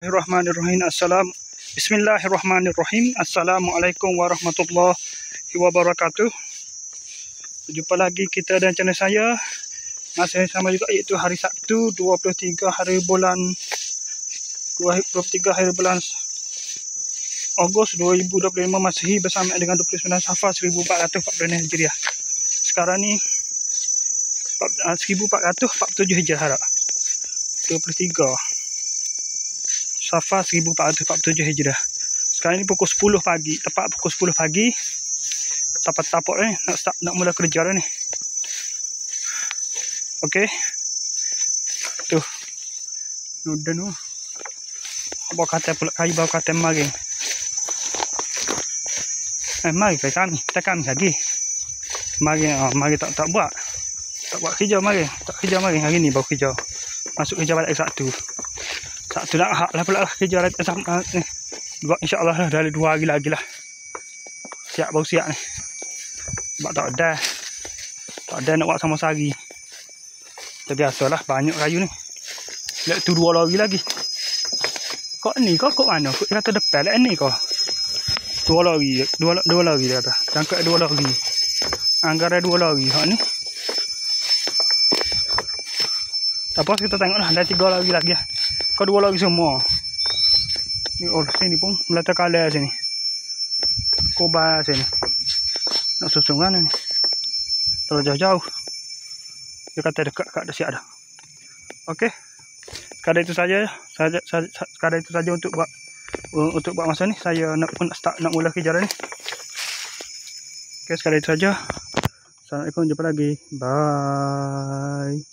Bismillahirrahmanirrahim. Assalamualaikum warahmatullahi wabarakatuh. Jumpa lagi kita dan channel saya. Masa yang sama juga, iaitu hari Sabtu 23 hari bulan Ogos 2025 Masehi bersama dengan 29 Safar 1446 Hijriah. Sekarang ni 1447 Hijriah. 23 Safar 1447 Hijriah. Sekarang ni pukul 10 pagi. Tepat pukul 10 pagi. Tapak-tapak ni nak mula kerja dah ni. Okey. Tuh. Nudan tu. Bawa katil pula, kayu bawa katil maring. Mari kami lagi. Mari tak buat. Tak buat kerja maring. Tak kerja maring hari ni baru kerja. Masuk kerja balik Sabtu. Sabtu nak hak lah pula kerja sama ni. InsyaAllah lah dari 2 hari lagi lah. Baru siap ni. Sebab tak ada nak buat sama sehari. Terbiasalah banyak kayu ni. Lihat tu 2 lori lagi. Kok ni kok mana? Kok kata depan lah ni kok. 2 lori dia kata. Jangka 2 lori. Anggaran 2 lori hak ni. Tak apa, kita tengoklah ada 3 lori lagi lah. Kau 2 lagi semua. Ni sini pun melata kalah sini. Kobar sini. Nak susun mana ni? Terlalu jauh-jauh. Dia kata dekat dah siap dah. Okey. Sekadar itu saja untuk buat masa ni. Saya nak mula kerja ni. Okey, sekadar itu saja. Assalamualaikum, jumpa lagi. Bye.